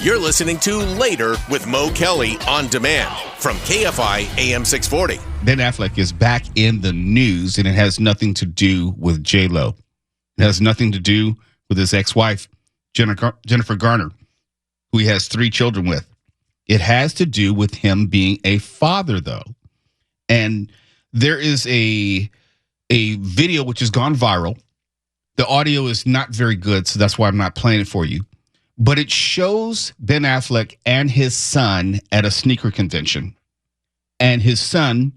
You're listening to Later with Mo Kelly on demand from KFI AM 640. Ben Affleck is back in the news, and it has nothing to do with J-Lo. It has nothing to do with his ex-wife, Jennifer Garner, who he has 3 children with. It has to do with him being a father, though. And there is a video which has gone viral. The audio is not very good, so that's why I'm not playing it for you. But it shows Ben Affleck and his son at a sneaker convention. And his son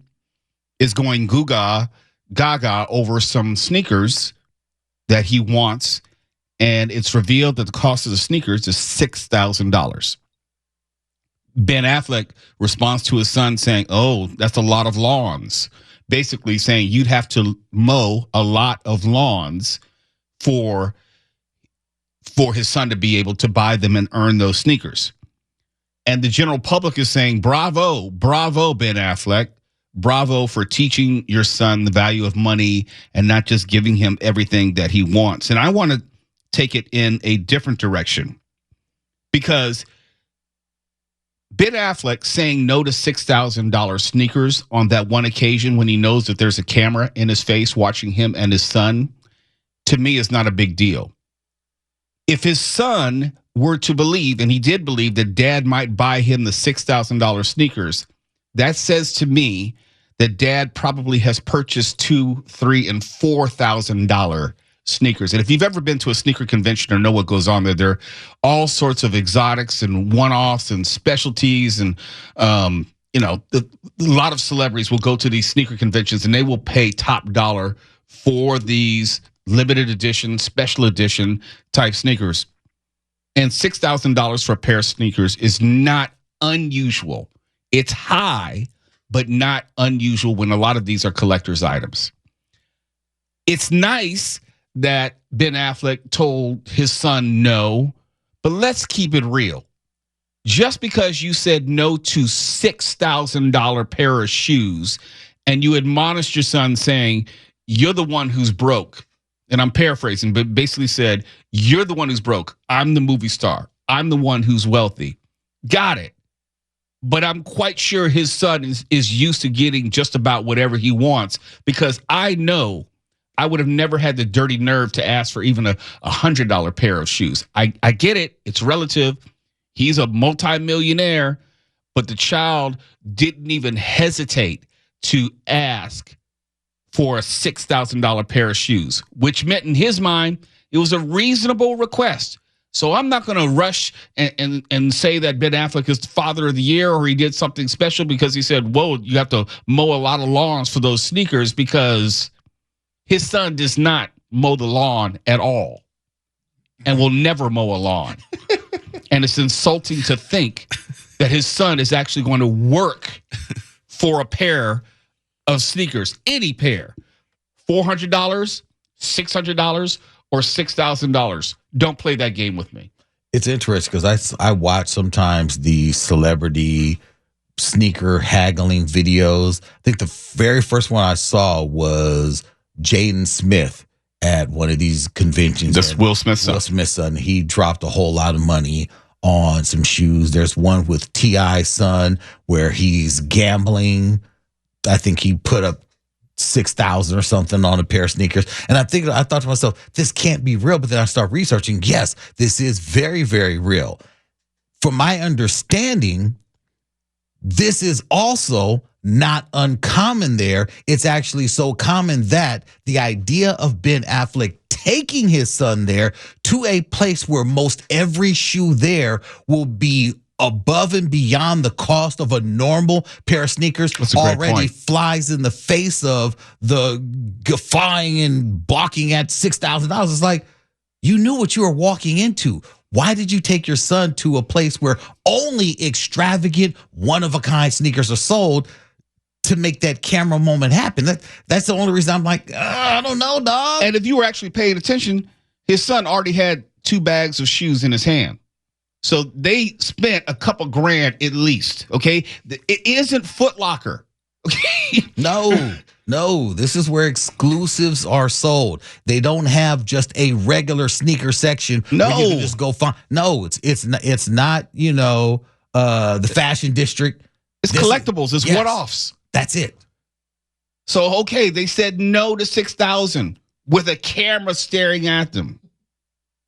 is going gaga over some sneakers that he wants. And it's revealed that the cost of the sneakers is $6,000. Ben Affleck responds to his son saying, "Oh, that's a lot of lawns." Basically saying you'd have to mow a lot of lawns for his son to be able to buy them and earn those sneakers. And the general public is saying, bravo, Ben Affleck. Bravo for teaching your son the value of money and not just giving him everything that he wants. And I want to take it in a different direction, because Ben Affleck saying no to $6,000 sneakers on that one occasion when he knows that there's a camera in his face watching him and his son, to me, is not a big deal. If his son were to believe, and he did believe, that dad might buy him the $6,000 sneakers, that says to me that dad probably has purchased $2,000, $3,000, and $4,000 sneakers. And if you've ever been to a sneaker convention or know what goes on there, there are all sorts of exotics and one-offs and specialties. And, a lot of celebrities will go to these sneaker conventions and they will pay top dollar for these limited edition, special edition type sneakers. And $6,000 for a pair of sneakers is not unusual. It's high, but not unusual when a lot of these are collector's items. It's nice that Ben Affleck told his son no, but let's keep it real. Just because you said no to $6,000 pair of shoes and you admonished your son saying, "You're the one who's broke," and I'm paraphrasing, but basically said, "You're the one who's broke. I'm the movie star. I'm the one who's wealthy." Got it. But I'm quite sure his son is used to getting just about whatever he wants, because I know I would have never had the dirty nerve to ask for even a $100 pair of shoes. I get it. It's relative. He's a multimillionaire, but the child didn't even hesitate to ask for a $6,000 pair of shoes, which meant in his mind, it was a reasonable request. So I'm not going to rush and say that Ben Affleck is the father of the year or he did something special because he said, "Whoa, you have to mow a lot of lawns for those sneakers," because his son does not mow the lawn at all and will never mow a lawn. And it's insulting to think that his son is actually going to work for a pair of sneakers, any pair, $400, $600, or $6,000. Don't play that game with me. It's interesting because I watch sometimes the celebrity sneaker haggling videos. I think the very first one I saw was Jaden Smith at one of these conventions. That's Will Smith's son. Will Smith's son. He dropped a whole lot of money on some shoes. There's one with T.I.'s son where he's gambling. I think he put up $6,000 or something on a pair of sneakers. And I thought to myself, this can't be real. But then I start researching. Yes, this is very, very real. From my understanding, this is also not uncommon there. It's actually so common that the idea of Ben Affleck taking his son there to a place where most every shoe there will be above and beyond the cost of a normal pair of sneakers already flies in the face of the guffawing and balking at $6,000. It's like, you knew what you were walking into. Why did you take your son to a place where only extravagant, one-of-a-kind sneakers are sold to make that camera moment happen? That's the only reason I'm like, I don't know, dog. And if you were actually paying attention, his son already had 2 bags of shoes in his hand. So they spent a couple grand at least, okay? It isn't Foot Locker, okay? No. No, this is where exclusives are sold. They don't have just a regular sneaker section. No. Where you can just go find. No, it's not. The fashion district. It's collectibles. It's one-offs. That's it. So, okay, they said no to $6,000 with a camera staring at them.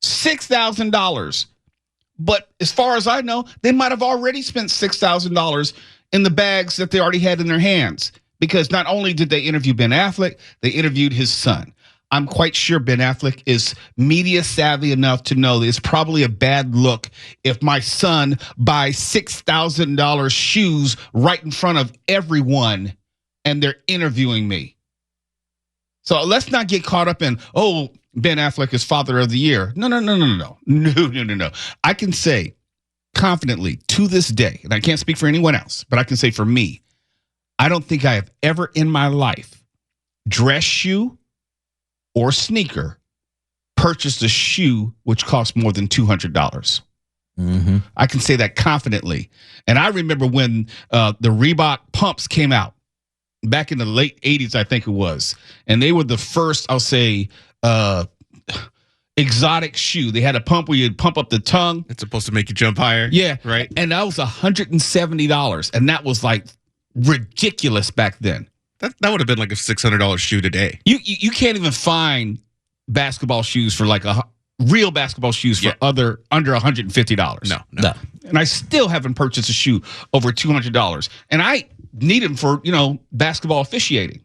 $6,000. But as far as I know, they might have already spent $6,000 in the bags that they already had in their hands. Because not only did they interview Ben Affleck, they interviewed his son. I'm quite sure Ben Affleck is media savvy enough to know that it's probably a bad look if my son buys $6,000 shoes right in front of everyone and they're interviewing me. So let's not get caught up in, Ben Affleck is Father of the Year. No. I can say confidently to this day, and I can't speak for anyone else, but I can say for me, I don't think I have ever in my life, dress shoe or sneaker, purchased a shoe which cost more than $200. Mm-hmm. I can say that confidently. And I remember when the Reebok pumps came out back in the late 80s, I think it was. And they were the first, I'll say, exotic shoe. They had a pump where you'd pump up the tongue. It's supposed to make you jump higher. Yeah. Right. And that was $170. And that was like ridiculous back then. That would have been like a $600 shoe today. You can't even find basketball shoes for like real basketball shoes for under $150. No. And I still haven't purchased a shoe over $200. And I need them for, basketball officiating.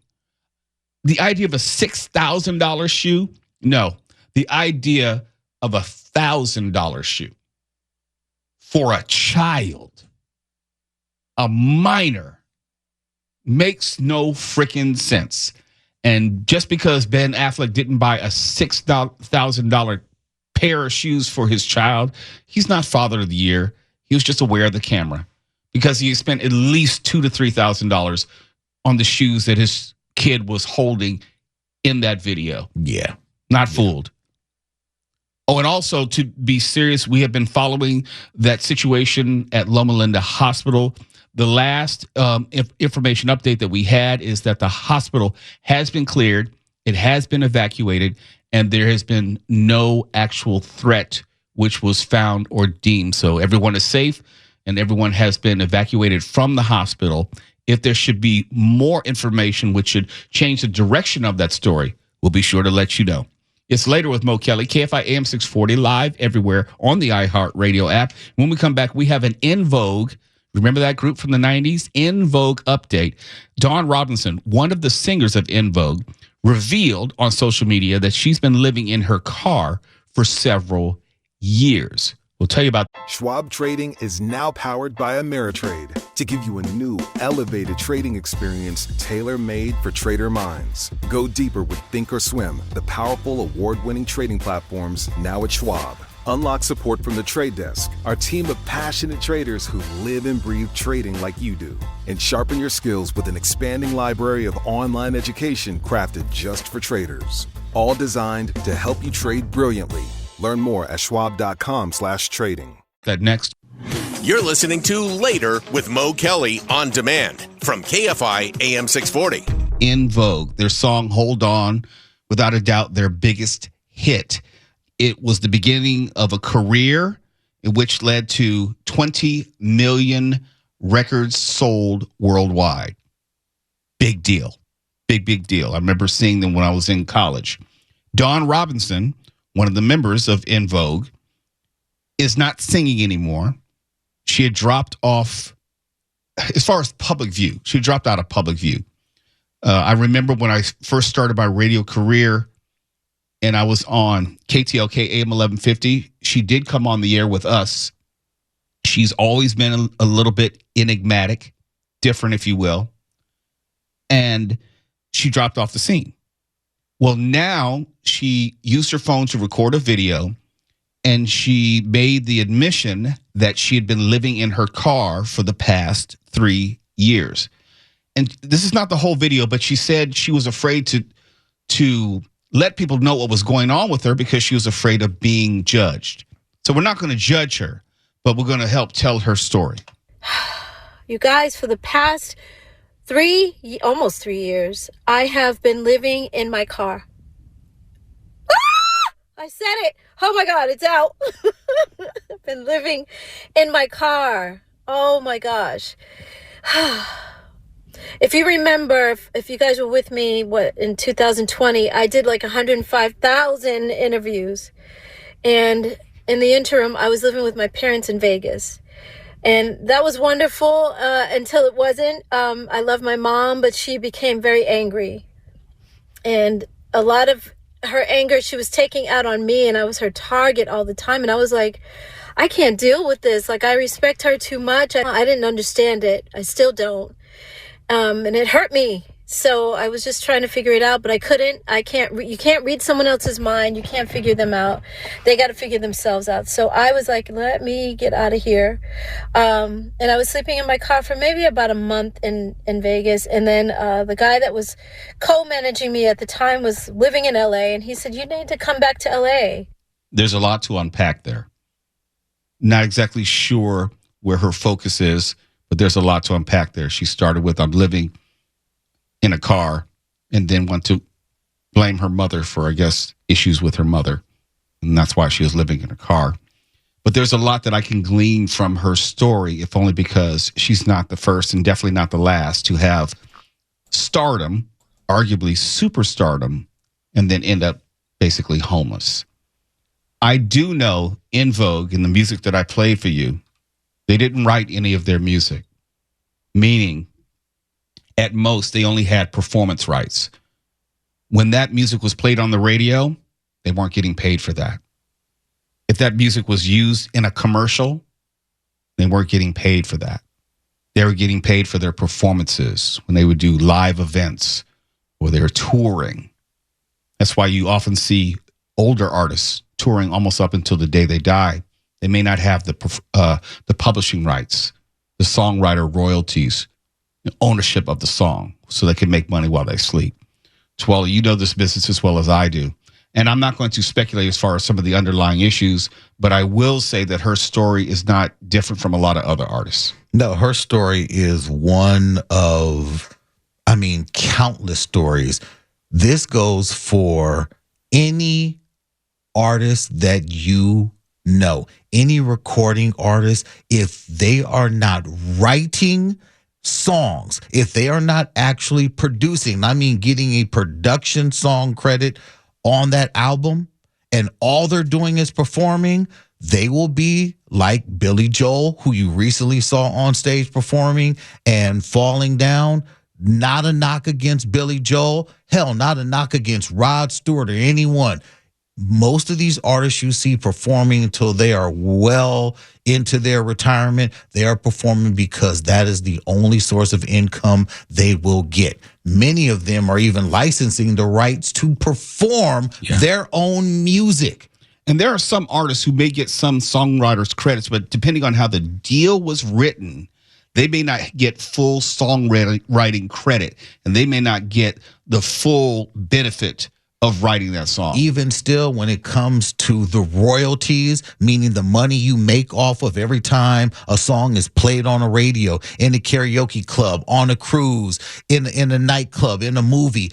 The idea of a $6,000 shoe? No. The idea of a $1,000 shoe for a child, a minor, makes no freaking sense. And just because Ben Affleck didn't buy a $6,000 pair of shoes for his child, he's not Father of the Year. He was just aware of the camera because he spent at least $2,000 to $3,000 on the shoes that his kid was holding in that video. Yeah. Not fooled. Oh, and also to be serious, we have been following that situation at Loma Linda Hospital. The last information update that we had is that the hospital has been cleared, it has been evacuated, and there has been no actual threat which was found or deemed. So everyone is safe and everyone has been evacuated from the hospital. If there should be more information which should change the direction of that story, we'll be sure to let you know. It's Later with Mo Kelly, KFI AM 640, live everywhere on the iHeartRadio app. When we come back, we have an In Vogue. Remember that group from the 90s? In Vogue update. Dawn Robinson, one of the singers of In Vogue, revealed on social media that she's been living in her car for several years. We'll tell you about Schwab Trading is now powered by Ameritrade to give you a new, elevated trading experience tailor-made for trader minds. Go deeper with Thinkorswim, the powerful award-winning trading platforms now at Schwab. Unlock support from the trade desk, our team of passionate traders who live and breathe trading like you do. And sharpen your skills with an expanding library of online education crafted just for traders. All designed to help you trade brilliantly. Learn more at schwab.com/trading. that next. You're listening to Later with Mo Kelly on demand from KFI AM 640. In Vogue, their song Hold On, without a doubt their biggest hit. It was the beginning of a career in which led to 20 million records sold worldwide. Big deal. Big deal. I remember seeing them when I was in college. Dawn Robinson, one of the members of In Vogue, is not singing anymore. She had dropped off, as far as public view, she dropped out of public view. I remember when I first started my radio career and I was on KTLK AM 1150, she did come on the air with us. She's always been a little bit enigmatic, different, if you will. And she dropped off the scene. Well, now she used her phone to record a video, and she made the admission that she had been living in her car for the past 3 years. And this is not the whole video, but she said she was afraid to let people know what was going on with her because she was afraid of being judged. So we're not going to judge her, but we're going to help tell her story. You guys, for the past almost 3 years, I have been living in my car. I said it. Oh my God, it's out. I've been living in my car. Oh my gosh. If you remember, if you guys were with me, in 2020, I did like 105,000 interviews. And in the interim, I was living with my parents in Vegas. And that was wonderful until it wasn't. I love my mom, but she became very angry. And a lot of her anger she was taking out on me, and I was her target all the time. And I was like, I can't deal with this. Like, I respect her too much. I didn't understand it. I still don't. And it hurt me. So I was just trying to figure it out, but I couldn't. You can't read someone else's mind. You can't figure them out. They got to figure themselves out. So I was like, let me get out of here. And I was sleeping in my car for maybe about a month in Vegas. And then the guy that was co-managing me at the time was living in LA. And he said, you need to come back to LA. There's a lot to unpack there. Not exactly sure where her focus is, but there's a lot to unpack there. She started with, I'm living in a car, and then went to blame her mother for, I guess, issues with her mother. And that's why she was living in a car. But there's a lot that I can glean from her story, if only because she's not the first and definitely not the last to have stardom, arguably superstardom, and then end up basically homeless. I do know In Vogue, in the music that I played for you, they didn't write any of their music, meaning at most, they only had performance rights. When that music was played on the radio, they weren't getting paid for that. If that music was used in a commercial, they weren't getting paid for that. They were getting paid for their performances when they would do live events or they were touring. That's why you often see older artists touring almost up until the day they die. They may not have the publishing rights, the songwriter royalties, ownership of the song, so they can make money while they sleep. Twella, you know this business as well as I do. And I'm not going to speculate as far as some of the underlying issues, but I will say that her story is not different from a lot of other artists. No, her story is one of, countless stories. This goes for any artist that you know, any recording artist, if they are not writing songs, if they are not actually producing, getting a production song credit on that album, and all they're doing is performing, they will be like Billy Joel, who you recently saw on stage performing and falling down. Not a knock against Billy Joel. Hell, not a knock against Rod Stewart or anyone. Most of these artists you see performing until they are well into their retirement, they are performing because that is the only source of income they will get. Many of them are even licensing the rights to perform their own music. And there are some artists who may get some songwriters credits, but depending on how the deal was written, they may not get full songwriting credit, and they may not get the full benefit of writing that song. Even still, when it comes to the royalties, meaning the money you make off of every time a song is played on a radio, in a karaoke club, on a cruise, in a nightclub, in a movie,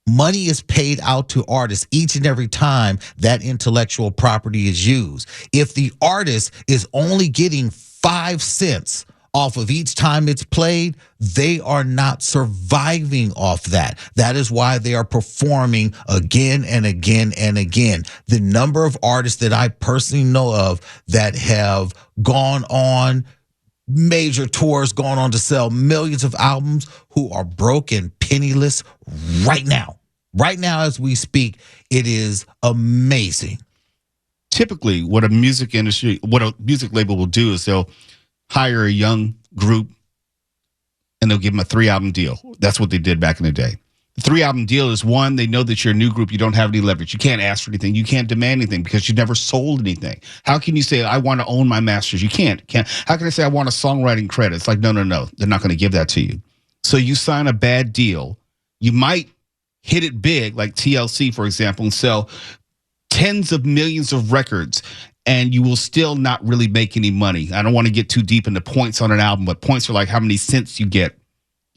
money is paid out to artists each and every time that intellectual property is used. If the artist is only getting 5 cents off of each time it's played, they are not surviving off that. That is why they are performing again and again and again. The number of artists that I personally know of that have gone on major tours, gone on to sell millions of albums, who are broke and penniless right now. Right now as we speak, it is amazing. Typically, what a music label will do is they'll hire a young group and they'll give them a 3-album deal. That's what they did back in the day. The 3-album deal is, one, they know that you're a new group. You don't have any leverage. You can't ask for anything. You can't demand anything because you never sold anything. How can you say, I want to own my masters? You can't. How can I say I want a songwriting credit? It's like, no. They're not going to give that to you. So you sign a bad deal. You might hit it big, like TLC, for example, and sell tens of millions of records, and you will still not really make any money. I don't want to get too deep into points on an album, but points are like how many cents you get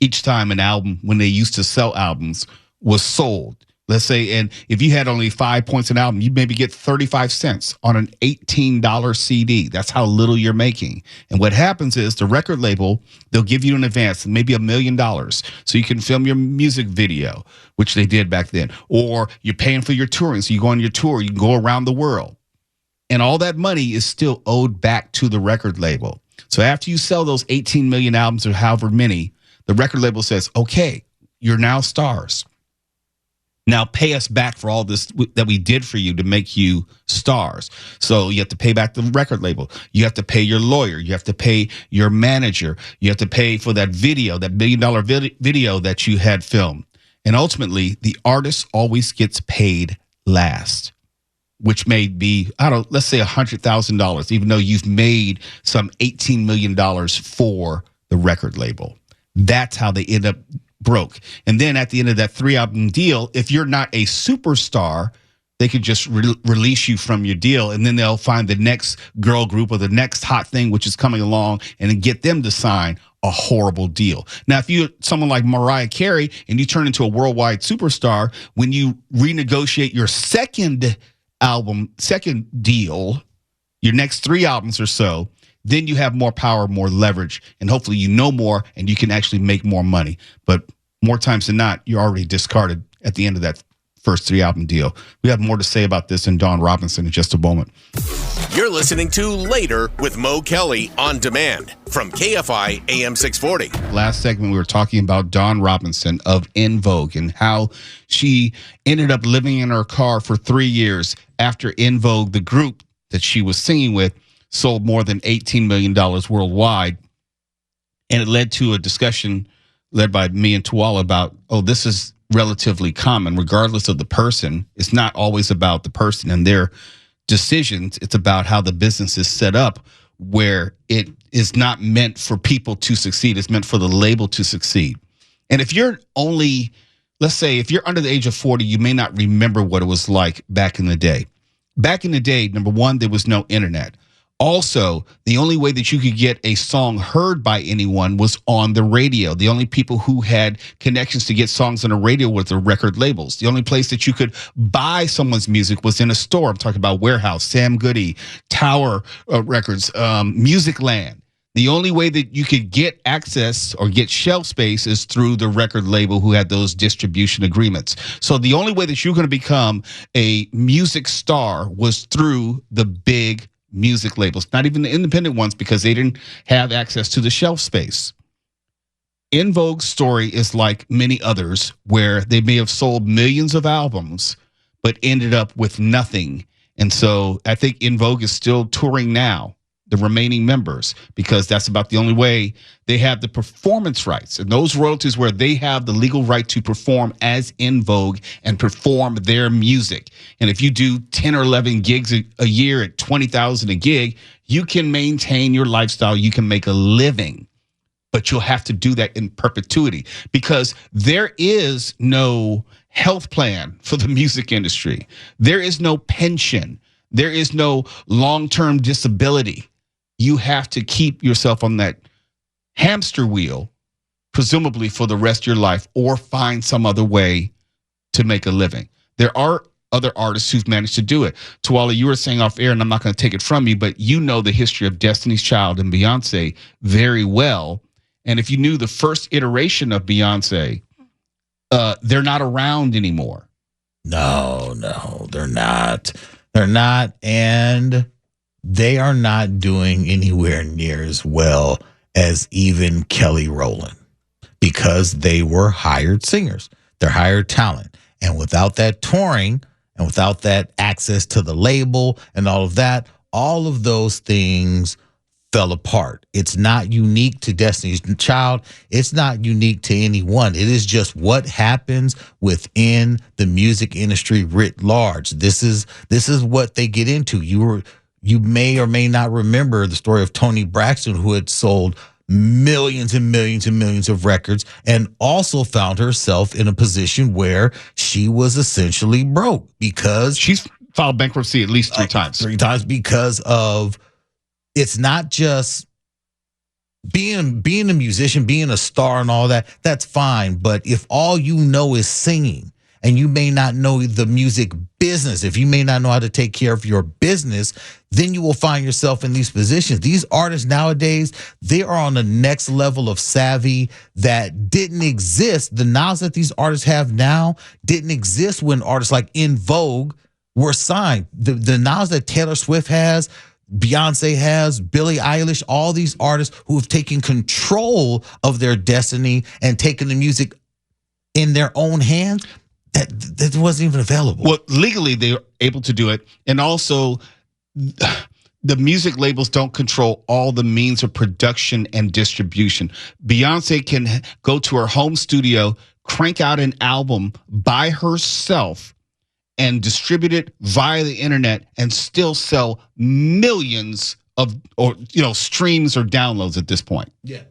each time an album, when they used to sell albums, was sold. Let's say, and if you had only 5 points an album, you maybe get 35 cents on an $18 CD. That's how little you're making. And what happens is the record label, they'll give you an advance, maybe $1 million, so you can film your music video, which they did back then. Or you're paying for your touring, so you go on your tour, you can go around the world. And all that money is still owed back to the record label. So after you sell those 18 million albums or however many, the record label says, okay, you're now stars. Now pay us back for all this that we did for you to make you stars. So you have to pay back the record label. You have to pay your lawyer. You have to pay your manager. You have to pay for that video, that $1 million video that you had filmed. And ultimately, the artist always gets paid last, which may be, let's say $100,000, even though you've made some $18 million for the record label. That's how they end up broke. And then at the end of that 3-album deal, if you're not a superstar, they could just release you from your deal, and then they'll find the next girl group or the next hot thing which is coming along and then get them to sign a horrible deal. Now, if you're someone like Mariah Carey and you turn into a worldwide superstar, when you renegotiate your second deal, your next 3 albums or so, then you have more power, more leverage, and hopefully you know more and you can actually make more money. But more times than not, you're already discarded at the end of that first 3-album deal. We have more to say about this in Dawn Robinson in just a moment. You're listening to Later with Mo Kelly on demand from KFI AM 640. Last segment, we were talking about Dawn Robinson of En Vogue and how she ended up living in her car for 3 years after En Vogue, the group that she was singing with, sold more than $18 million worldwide. And it led to a discussion led by me and Tuala about, this is relatively common, regardless of the person. It's not always about the person and their decisions. It's about how the business is set up, where it is not meant for people to succeed. It's meant for the label to succeed. And if you're only, let's say, if you're under the age of 40, you may not remember what it was like back in the day. Back in the day, number one, there was no internet. Also, the only way that you could get a song heard by anyone was on the radio. The only people who had connections to get songs on the radio were the record labels. The only place that you could buy someone's music was in a store. I'm talking about Warehouse, Sam Goody, Tower Records, Musicland. The only way that you could get access or get shelf space is through the record label who had those distribution agreements. So the only way that you're going to become a music star was through the big music labels, not even the independent ones, because they didn't have access to the shelf space. En Vogue's story is like many others, where they may have sold millions of albums, but ended up with nothing. And so I think En Vogue is still touring now, the remaining members, because that's about the only way they have the performance rights. And those royalties where they have the legal right to perform as En Vogue and perform their music. And if you do 10 or 11 gigs a year at $20,000 a gig, you can maintain your lifestyle. You can make a living, but you'll have to do that in perpetuity, because there is no health plan for the music industry. There is no pension. There is no long-term disability. You have to keep yourself on that hamster wheel, presumably for the rest of your life, or find some other way to make a living. There are other artists who've managed to do it. Tuala, you were saying off air, and I'm not going to take it from you, but you know the history of Destiny's Child and Beyonce very well. And if you knew the first iteration of Beyonce, they're not around anymore. No, they're not. They're not. And they are not doing anywhere near as well as even Kelly Rowland, because they were hired singers. They're hired talent. And without that touring and without that access to the label and all of those things fell apart. It's not unique to Destiny's Child. It's not unique to anyone. It is just what happens within the music industry writ large. This is what they get into. You may or may not remember the story of Toni Braxton, who had sold millions and millions and millions of records and also found herself in a position where she was essentially broke, because She's filed bankruptcy at least 3 times. 3 times, because of, it's not just being a musician, being a star and all that, that's fine. But if all you know is singing and you may not know the music business, if you may not know how to take care of your business, then you will find yourself in these positions. These artists nowadays, they are on the next level of savvy that didn't exist. The knowledge that these artists have now didn't exist when artists like In Vogue were signed. The knowledge that Taylor Swift has, Beyonce has, Billie Eilish, all these artists who have taken control of their destiny and taken the music in their own hands, that wasn't even available. Well, legally they are able to do it, and also the music labels don't control all the means of production and distribution. Beyonce can go to her home studio, crank out an album by herself, and distribute it via the internet and still sell millions of streams or downloads at this point. Yeah.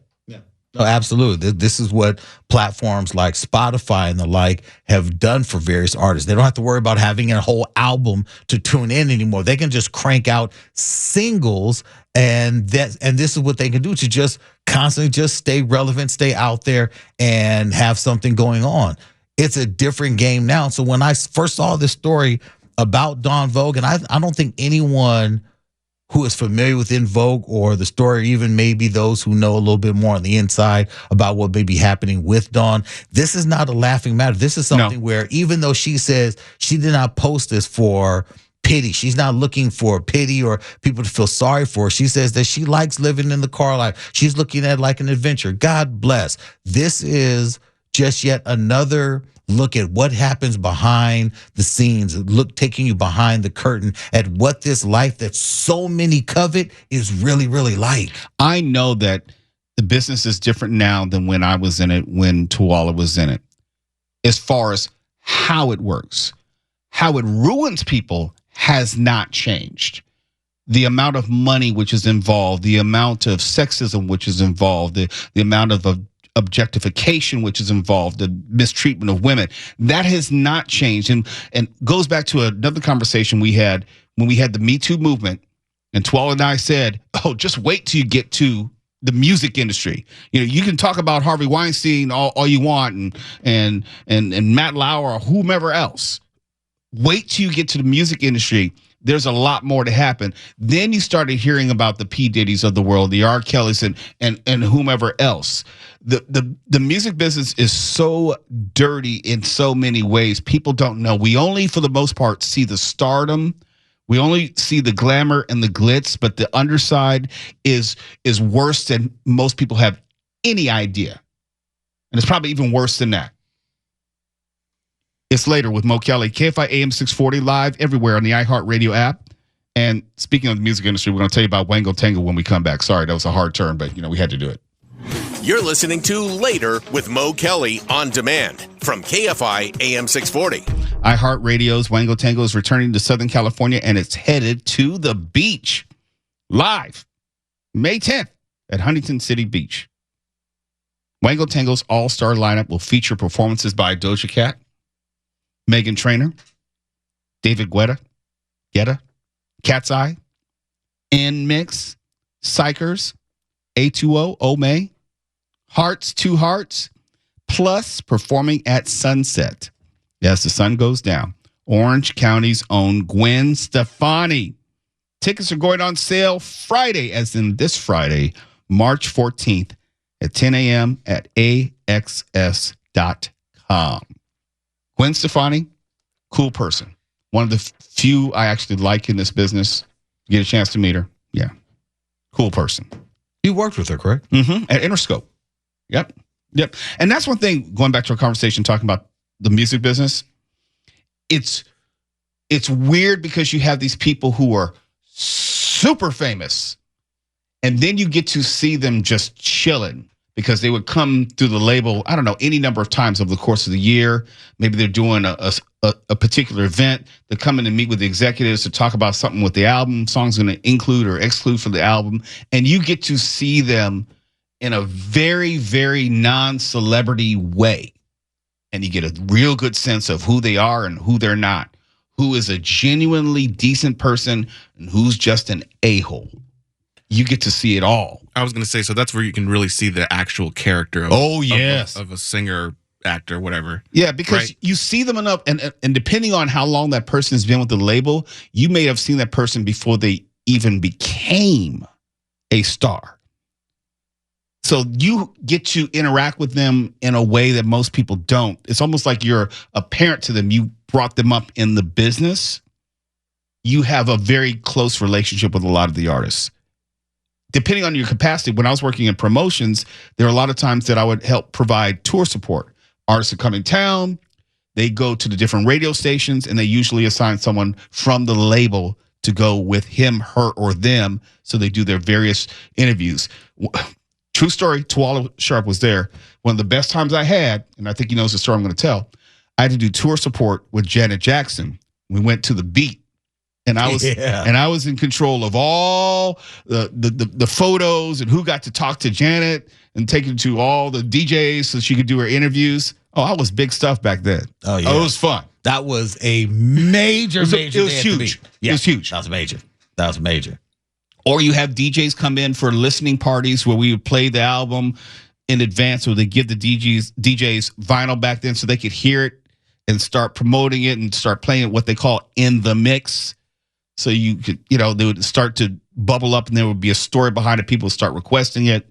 No, absolutely. This is what platforms like Spotify and the like have done for various artists. They don't have to worry about having a whole album to tune in anymore. They can just crank out singles, and this is what they can do to just constantly just stay relevant, stay out there, and have something going on. It's a different game now. So when I first saw this story about Dawn Vogue, and I don't think anyone who is familiar with In Vogue or the story, even maybe those who know a little bit more on the inside about what may be happening with Dawn, this is not a laughing matter. This is something where even though she says she did not post this for pity, she's not looking for pity or people to feel sorry for her. She says that she likes living in the car life. She's looking at it like an adventure. God bless. This is just yet another look at what happens behind the scenes, taking you behind the curtain at what this life that so many covet is really, really like. I know that the business is different now than when I was in it, when Tuwala was in it, as far as how it works. How it ruins people has not changed. The amount of money which is involved, the amount of sexism which is involved, the amount of objectification which is involved, the mistreatment of women, that has not changed, and goes back to another conversation we had when we had the Me Too movement, and Tuwala and I said, oh, just wait till you get to the music industry. You can talk about Harvey Weinstein all you want, and Matt Lauer or whomever else. Wait till you get to the music industry. There's a lot more to happen. Then you started hearing about the P. Diddy's of the world, the R. Kellys, and whomever else. The music business is so dirty in so many ways. People don't know. We only, for the most part, see the stardom. We only see the glamour and the glitz, but the underside is worse than most people have any idea. And it's probably even worse than that. It's Later with Mo Kelly, KFI AM 640, live everywhere on the iHeartRadio app. And speaking of the music industry, we're going to tell you about Wango Tango when we come back. Sorry, that was a hard turn, but we had to do it. You're listening to Later with Mo Kelly on demand from KFI AM 640. iHeartRadio's Wango Tango is returning to Southern California, and it's headed to the beach live May 10th at Huntington City Beach. Wango Tango's all-star lineup will feature performances by Doja Cat, Meghan Trainor, David Guetta, Cat's Eye, N-Mix, Psychers, A2O, Ome, Hearts, Two Hearts, plus performing at sunset as the sun goes down, Orange County's own Gwen Stefani. Tickets are going on sale Friday, as in this Friday, March 14th at 10 a.m. at AXS.com. Gwen Stefani, cool person. One of the few I actually like in this business. Get a chance to meet her. Yeah. Cool person. You worked with her, correct? Mm-hmm. At Interscope. Yep. And that's one thing, going back to our conversation, talking about the music business. It's weird because you have these people who are super famous, and then you get to see them just chilling because they would come through the label, I don't know, any number of times over the course of the year. Maybe they're doing a particular event. They're coming to meet with the executives to talk about something with the album, songs going to include or exclude for the album. And you get to see them in a very, very non-celebrity way. And you get a real good sense of who they are and who they're not, who is a genuinely decent person and who's just an a-hole. You get to see it all. I was going to say, so that's where you can really see the actual character of, of a singer, actor, whatever. Yeah, because right? you see them enough, and depending on how long that person has been with the label, you may have seen that person before they even became a star. So you get to interact with them in a way that most people don't. It's almost like you're a parent to them. You brought them up in the business. You have a very close relationship with a lot of the artists. Depending on your capacity, when I was working in promotions, there are a lot of times that I would help provide tour support. Artists that come in town, they go to the different radio stations, and they usually assign someone from the label to go with him, her, or them, so they do their various interviews. True story, Tawala Sharp was there. One of the best times I had, and I think he knows the story I'm going to tell, I had to do tour support with Janet Jackson. We went to the Beat. And I was in control of all the photos and who got to talk to Janet and take her to all the DJs so she could do her interviews. Oh, I was big stuff back then. Oh, yeah. Oh, it was fun. That was a major, It was day huge. Yeah, it was huge. That was major. Or you have DJs come in for listening parties where we would play the album in advance, or they give the DJs vinyl back then so they could hear it and start promoting it and start playing it, what they call in the mix. So you could, they would start to bubble up and there would be a story behind it. People would start requesting it.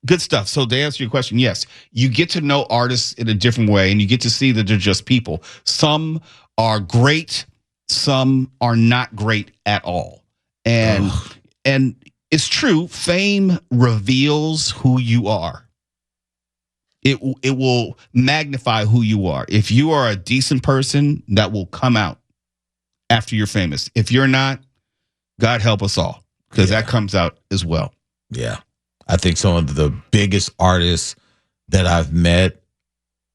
Good stuff. So to answer your question, yes, you get to know artists in a different way and you get to see that they're just people. Some are great. Some are not great at all. And it's true. Fame reveals who you are. It will magnify who you are. If you are a decent person, that will come out after you're famous. If you're not, God help us all, because that comes out as well. Yeah. I think some of the biggest artists that I've met,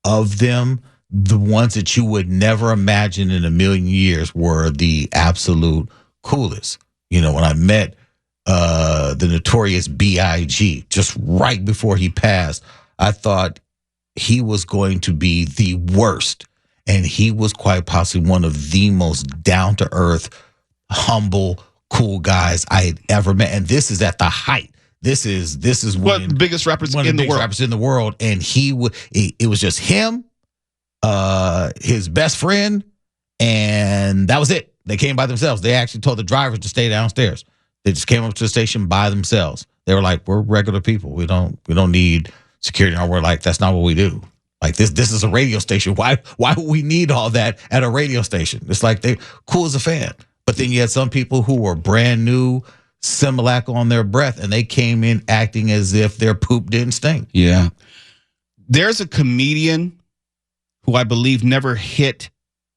of them, the ones that you would never imagine in a million years were the absolute coolest. When I met the notorious B.I.G. just right before he passed, I thought he was going to be the worst. And he was quite possibly one of the most down-to-earth, humble, cool guys I had ever met. And this is at the height. This is when the biggest rappers one of the biggest rappers in the world. And it was just him, his best friend, and that was it. They came by themselves. They actually told the drivers to stay downstairs. They just came up to the station by themselves. They were like, "We're regular people. We don't need security." And we're like, "That's not what we do. Like this is a radio station. Why would we need all that at a radio station?" It's like they cool as a fan. But then you had some people who were brand new, Similac on their breath, and they came in acting as if their poop didn't stink. Yeah. There's a comedian who I believe never hit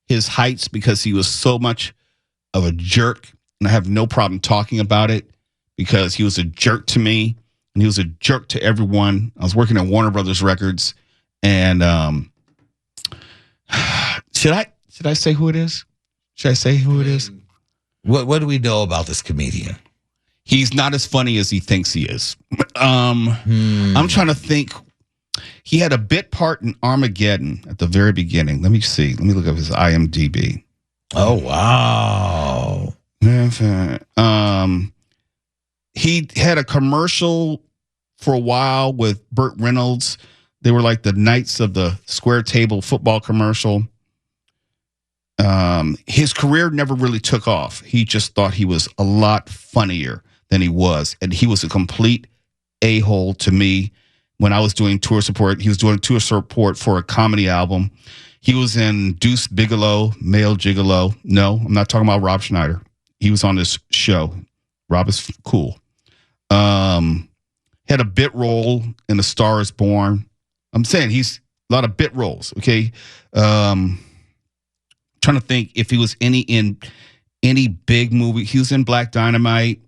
his heights because he was so much of a jerk. And I have no problem talking about it because he was a jerk to me and he was a jerk to everyone. I was working at Warner Brothers Records. And should I say who it is? Should I say who it is? What do we know about this comedian? He's not as funny as he thinks he is. I'm trying to think. He had a bit part in Armageddon at the very beginning. Let me see. Let me look up his IMDb. Oh, wow. He had a commercial for a while with Burt Reynolds. They were like the Knights of the Square Table football commercial. His career never really took off. He just thought he was a lot funnier than he was. And he was a complete a-hole to me when I was doing tour support. He was doing tour support for a comedy album. He was in Deuce Bigalow, Male Gigolo. No, I'm not talking about Rob Schneider. He was on this show. Rob is cool. Had a bit role in A Star Is Born. I'm saying he's a lot of bit roles. Okay. Trying to think if he was in any big movie. He was in Black Dynamite.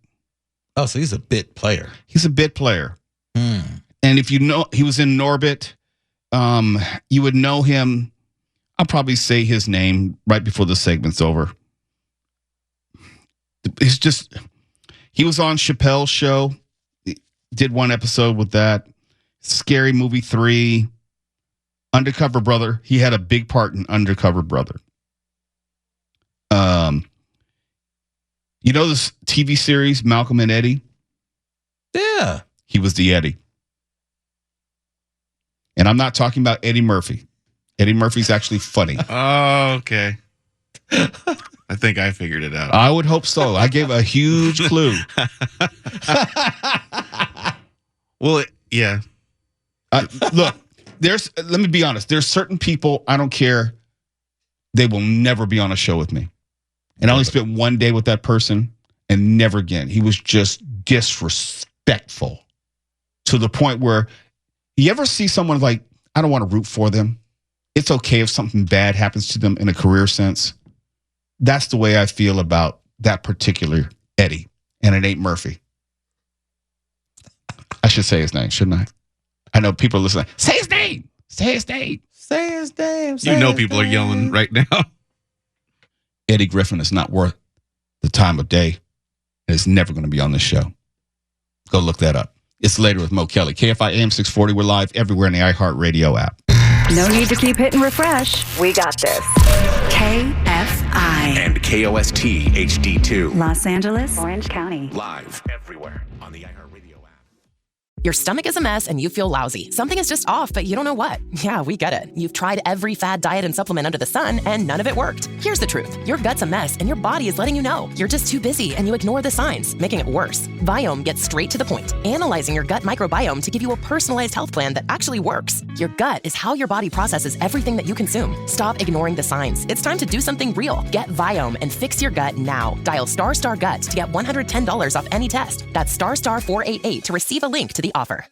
Oh, so he's a bit player. He's a bit player. And if you know, he was in Norbit. You would know him. I'll probably say his name right before the segment's over. It's just, he was on Chappelle's show. Did one episode with that. Scary Movie 3. Undercover Brother. He had a big part in Undercover Brother. You know this TV series, Malcolm and Eddie? Yeah. He was the Eddie. And I'm not talking about Eddie Murphy. Eddie Murphy's actually funny. Oh, okay. I think I figured it out. I would hope so. I gave a huge clue. Well, yeah. Look, let me be honest. There's certain people, I don't care. They will never be on a show with me. And I only spent one day with that person and never again. He was just disrespectful to the point where you ever see someone like, I don't want to root for them. It's okay if something bad happens to them in a career sense. That's the way I feel about that particular Eddie. And it ain't Murphy. I should say his name, shouldn't I? I know people are listening. Say his name. Say his name. Say his name. You know people are yelling right now. Eddie Griffin is not worth the time of day. And it's never going to be on this show. Go look that up. It's Later with Mo Kelly. KFI AM 640. We're live everywhere in the iHeartRadio app. No need to keep hitting refresh. We got this. KFI. And KOST HD2. Los Angeles, Orange County. Live everywhere on the iHeartRadio app. Your stomach is a mess and you feel lousy. Something is just off, but you don't know what. Yeah, we get it. You've tried every fad diet and supplement under the sun, and none of it worked. Here's the truth. Your gut's a mess, and your body is letting you know. You're just too busy, and you ignore the signs, making it worse. Viome gets straight to the point, analyzing your gut microbiome to give you a personalized health plan that actually works. Your gut is how your body processes everything that you consume. Stop ignoring the signs. It's time to do something real. Get Viome and fix your gut now. Dial **gut to get $110 off any test. That's *488 to receive a link to the offer.